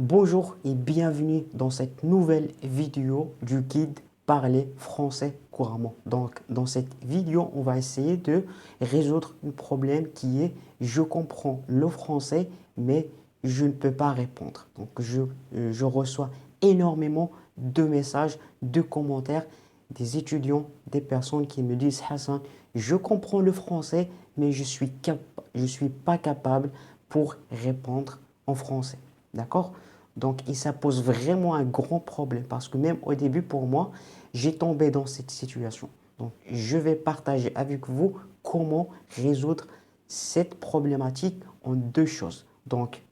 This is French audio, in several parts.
Bonjour et bienvenue dans cette nouvelle vidéo du guide Parler français couramment. Donc, dans cette vidéo, on va essayer de résoudre un problème qui est je comprends le français, mais je ne peux pas répondre. Donc, je reçois énormément de messages, de commentaires des étudiants, des personnes qui me disent Hassan, je comprends le français, mais je suis pas capable pour répondre en français. D'accord? Donc, et ça pose vraiment un grand problème parce que même au début, pour moi, j'ai tombé dans cette situation. Donc, je vais partager avec vous comment résoudre cette problématique en deux choses. Donc,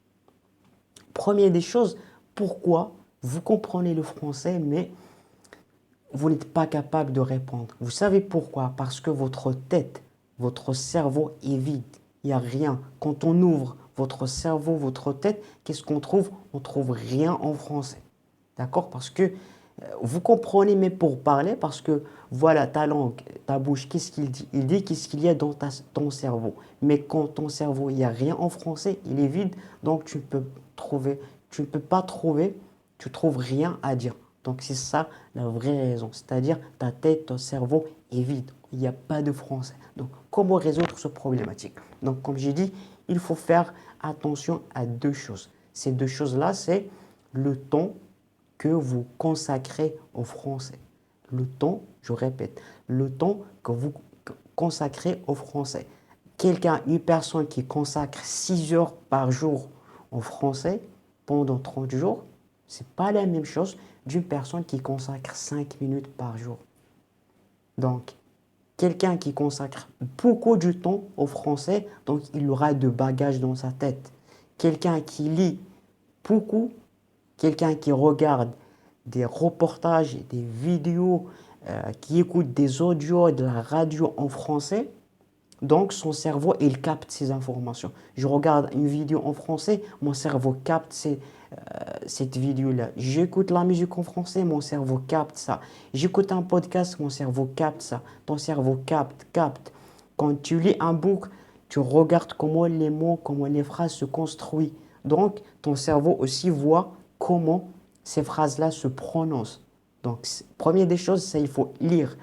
première des choses, pourquoi vous comprenez le français, mais vous n'êtes pas capable de répondre. Vous savez pourquoi? Parce que votre tête, votre cerveau est vide. Il n'y a rien. Quand on ouvre votre cerveau, votre tête, qu'est-ce qu'on trouve? On ne trouve rien en français. D'accord? Parce que vous comprenez, mais pour parler, parce que voilà, ta langue, ta bouche, qu'est-ce qu'il dit? Il dit qu'est-ce qu'il y a dans ton cerveau. Mais quand ton cerveau, il n'y a rien en français, il est vide, donc tu ne peux pas trouver, tu trouves rien à dire. Donc c'est ça la vraie raison. C'est-à-dire ta tête, ton cerveau est vide. Il n'y a pas de français. Donc comment résoudre ce problématique? Donc comme j'ai dit, il faut faire attention à deux choses. Ces deux choses-là, c'est le temps que vous consacrez au français. Le temps, je répète, le temps que vous consacrez au français. Une personne qui consacre 6 heures par jour au français pendant 30 jours, ce n'est pas la même chose d'une personne qui consacre 5 minutes par jour. Donc, quelqu'un qui consacre beaucoup de temps au français, donc il aura de bagages dans sa tête. Quelqu'un qui lit beaucoup, quelqu'un qui regarde des reportages, des vidéos, qui écoute des audios, de la radio en français, donc son cerveau, il capte ces informations. Je regarde une vidéo en français, mon cerveau capte cette vidéo-là. J'écoute la musique en français, mon cerveau capte ça. J'écoute un podcast, mon cerveau capte ça. Ton cerveau capte. Quand tu lis un book, tu regardes comment les mots, comment les phrases se construisent. Donc, ton cerveau aussi voit comment ces phrases-là se prononcent. Donc, première des choses, c'est il faut lire.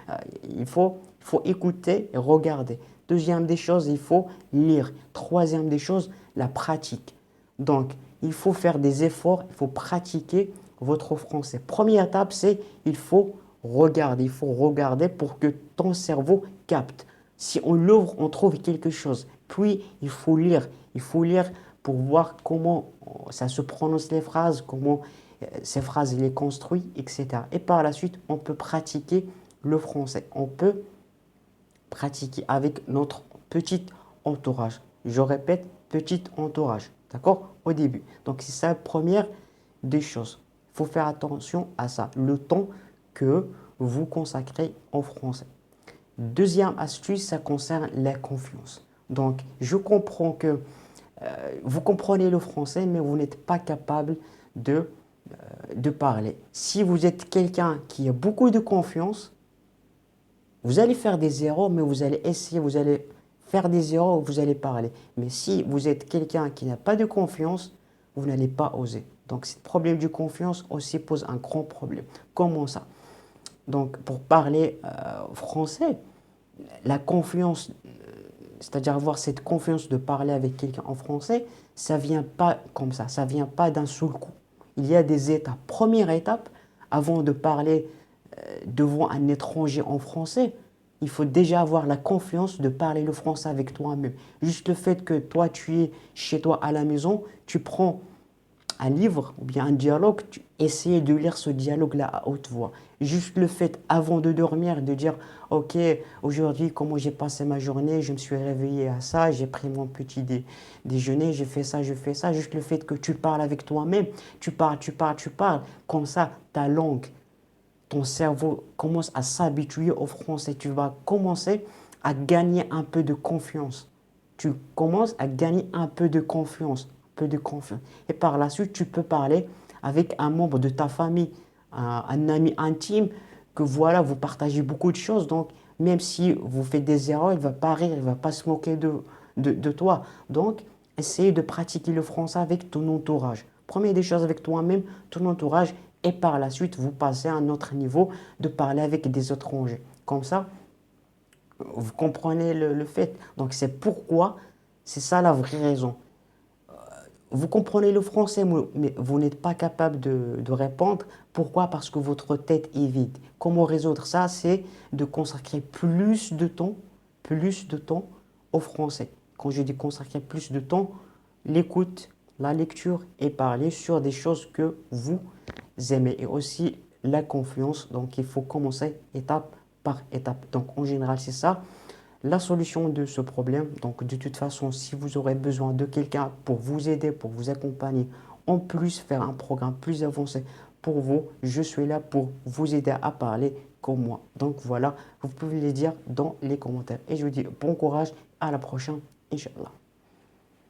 Il faut écouter et regarder. Deuxième des choses, il faut lire. Troisième des choses, la pratique. Donc, il faut faire des efforts, il faut pratiquer votre français. Première étape, c'est il faut regarder. Il faut regarder pour que ton cerveau capte. Si on l'ouvre, on trouve quelque chose. Puis, il faut lire. Il faut lire pour voir comment ça se prononce les phrases, comment ces phrases il est construit, etc. Et par la suite, on peut pratiquer le français. On peut pratiquer avec notre petit entourage. Je répète, petit entourage. D'accord? Au début. Donc, c'est ça la première des choses. Il faut faire attention à ça. Le temps que vous consacrez en français. Deuxième astuce, ça concerne la confiance. Donc, je comprends que vous comprenez le français, mais vous n'êtes pas capable de parler. Si vous êtes quelqu'un qui a beaucoup de confiance, vous allez faire des erreurs, mais vous allez essayer, vous allez faire des erreurs, vous allez parler. Mais si vous êtes quelqu'un qui n'a pas de confiance, vous n'allez pas oser. Donc, ce problème de confiance aussi pose un grand problème. Comment ça? Donc, pour parler français, la confiance, c'est-à-dire avoir cette confiance de parler avec quelqu'un en français, ça ne vient pas comme ça ne vient pas d'un seul coup. Il y a des étapes. Première étape, avant de parler devant un étranger en français, il faut déjà avoir la confiance de parler le français avec toi-même. Juste le fait que toi, tu es chez toi à la maison, tu prends un livre ou bien un dialogue, tu essayes de lire ce dialogue-là à haute voix. Juste le fait, avant de dormir, de dire « Ok, aujourd'hui, comment j'ai passé ma journée, je me suis réveillé à ça, j'ai pris mon petit déjeuner, j'ai fait ça, je fais ça. » Juste le fait que tu parles avec toi-même, tu parles. Comme ça, ta langue, ton cerveau commence à s'habituer au français. Tu vas commencer à gagner un peu de confiance. Tu commences à gagner un peu de confiance. Et par la suite, tu peux parler avec un membre de ta famille, un ami intime, que voilà, vous partagez beaucoup de choses. Donc, même si vous faites des erreurs, il ne va pas rire, il ne va pas se moquer de toi. Donc, essayez de pratiquer le français avec ton entourage. Prenez des choses avec toi-même, ton entourage, et par la suite, vous passez à un autre niveau de parler avec des étrangers. Comme ça, vous comprenez le fait. Donc, c'est pourquoi, c'est ça la vraie raison. Vous comprenez le français, mais vous n'êtes pas capable de répondre. Pourquoi? Parce que votre tête est vide. Comment résoudre ça? C'est de consacrer plus de temps au français. Quand je dis consacrer plus de temps, l'écoute, la lecture et parler sur des choses que vous aimez. Et aussi la confiance. Donc, il faut commencer étape par étape. Donc, en général, c'est ça la solution de ce problème. Donc, de toute façon, si vous aurez besoin de quelqu'un pour vous aider, pour vous accompagner, en plus faire un programme plus avancé pour vous, je suis là pour vous aider à parler comme moi. Donc voilà, vous pouvez le dire dans les commentaires. Et je vous dis bon courage, à la prochaine, Inch'Allah.